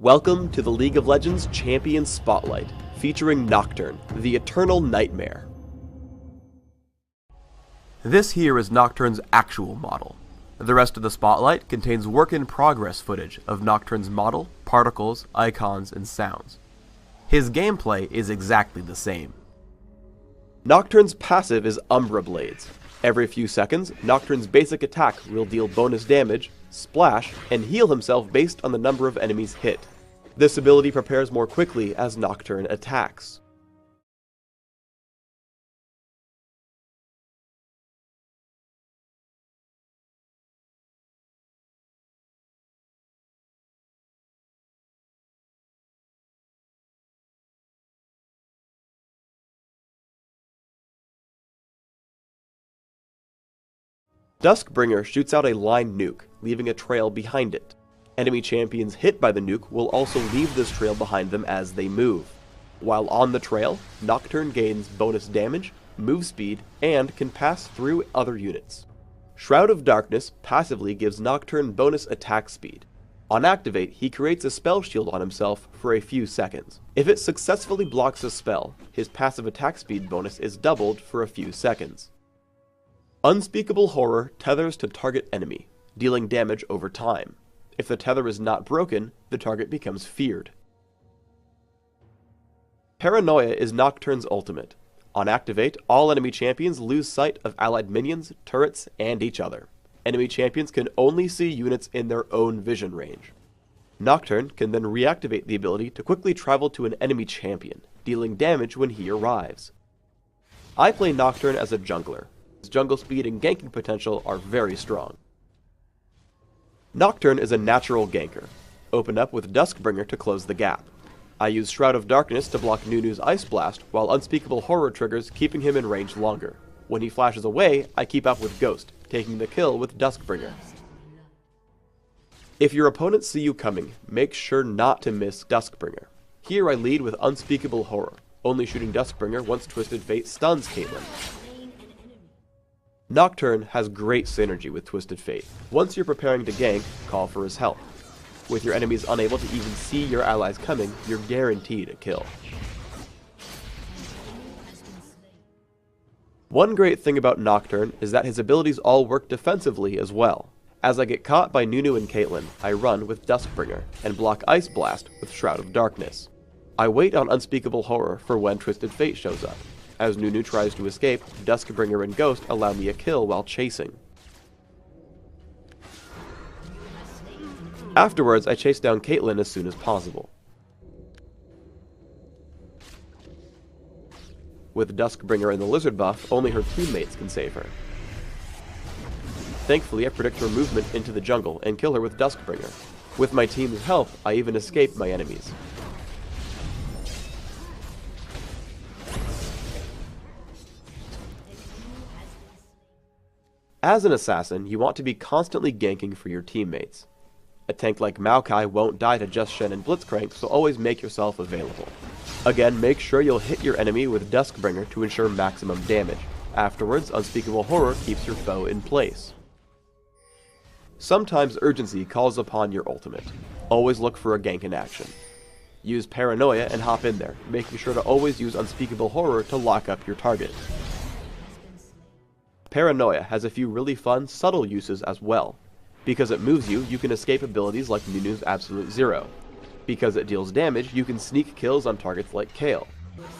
Welcome to the League of Legends Champion Spotlight, featuring Nocturne, the Eternal Nightmare. This here is Nocturne's actual model. The rest of the Spotlight contains work-in-progress footage of Nocturne's model, particles, icons, and sounds. His gameplay is exactly the same. Nocturne's passive is Umbra Blades. Every few seconds, Nocturne's basic attack will deal bonus damage, splash, and heal himself based on the number of enemies hit. This ability prepares more quickly as Nocturne attacks. Duskbringer shoots out a line nuke, leaving a trail behind it. Enemy champions hit by the nuke will also leave this trail behind them as they move. While on the trail, Nocturne gains bonus damage, move speed, and can pass through other units. Shroud of Darkness passively gives Nocturne bonus attack speed. On activate, he creates a spell shield on himself for a few seconds. If it successfully blocks a spell, his passive attack speed bonus is doubled for a few seconds. Unspeakable Horror tethers to target enemy, dealing damage over time. If the tether is not broken, the target becomes feared. Paranoia is Nocturne's ultimate. On activate, all enemy champions lose sight of allied minions, turrets, and each other. Enemy champions can only see units in their own vision range. Nocturne can then reactivate the ability to quickly travel to an enemy champion, dealing damage when he arrives. I play Nocturne as a jungler. His jungle speed and ganking potential are very strong. Nocturne is a natural ganker. Open up with Duskbringer to close the gap. I use Shroud of Darkness to block Nunu's Ice Blast, while Unspeakable Horror triggers, keeping him in range longer. When he flashes away, I keep up with Ghost, taking the kill with Duskbringer. If your opponents see you coming, make sure not to miss Duskbringer. Here I lead with Unspeakable Horror, only shooting Duskbringer once Twisted Fate stuns Caitlyn. Nocturne has great synergy with Twisted Fate. Once you're preparing to gank, call for his help. With your enemies unable to even see your allies coming, you're guaranteed a kill. One great thing about Nocturne is that his abilities all work defensively as well. As I get caught by Nunu and Caitlyn, I run with Duskbringer, and block Ice Blast with Shroud of Darkness. I wait on Unspeakable Horror for when Twisted Fate shows up. As Nunu tries to escape, Duskbringer and Ghost allow me a kill while chasing. Afterwards, I chase down Caitlyn as soon as possible. With Duskbringer and the Lizard buff, only her teammates can save her. Thankfully, I predict her movement into the jungle and kill her with Duskbringer. With my team's help, I even escape my enemies. As an assassin, you want to be constantly ganking for your teammates. A tank like Maokai won't die to Just Shen and Blitzcrank, so always make yourself available. Again, make sure you'll hit your enemy with Duskbringer to ensure maximum damage. Afterwards, Unspeakable Horror keeps your foe in place. Sometimes urgency calls upon your ultimate. Always look for a gank in action. Use Paranoia and hop in there, making sure to always use Unspeakable Horror to lock up your target. Paranoia has a few really fun, subtle uses as well. Because it moves you, you can escape abilities like Nunu's Absolute Zero. Because it deals damage, you can sneak kills on targets like Kale.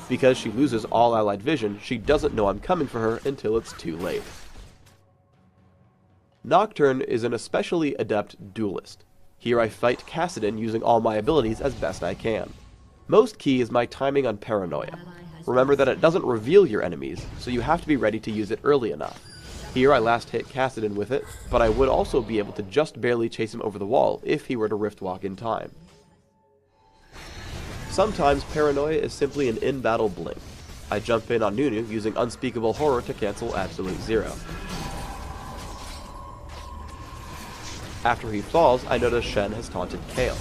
Because she loses all allied vision, she doesn't know I'm coming for her until it's too late. Nocturne is an especially adept duelist. Here I fight Kassadin using all my abilities as best I can. Most key is my timing on Paranoia. Remember that it doesn't reveal your enemies, so you have to be ready to use it early enough. Here I last hit Kassadin with it, but I would also be able to just barely chase him over the wall if he were to Rift Walk in time. Sometimes Paranoia is simply an in-battle blink. I jump in on Nunu using Unspeakable Horror to cancel Absolute Zero. After he falls, I notice Shen has taunted Kale.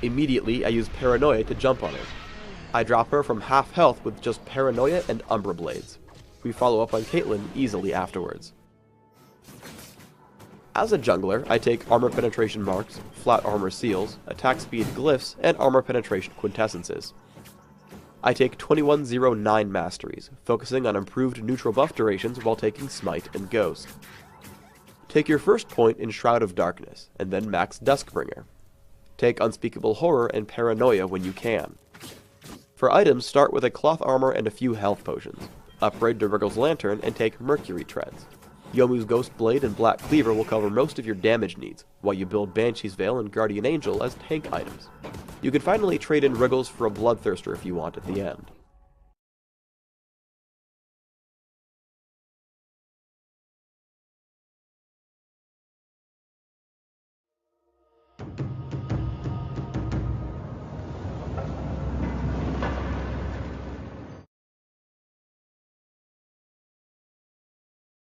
Immediately, I use Paranoia to jump on her. I drop her from half health with just Paranoia and Umbra Blades. We follow up on Caitlyn easily afterwards. As a jungler, I take armor penetration marks, flat armor seals, attack speed glyphs, and armor penetration quintessences. I take 2109 masteries, focusing on improved neutral buff durations while taking Smite and Ghost. Take your first point in Shroud of Darkness, and then max Duskbringer. Take Unspeakable Horror and Paranoia when you can. For items, start with a cloth armor and a few health potions. Upgrade to Wriggle's Lantern and take Mercury Treads. Yomu's Ghost Blade and Black Cleaver will cover most of your damage needs, while you build Banshee's Veil and Guardian Angel as tank items. You can finally trade in Wriggles for a Bloodthirster if you want at the end.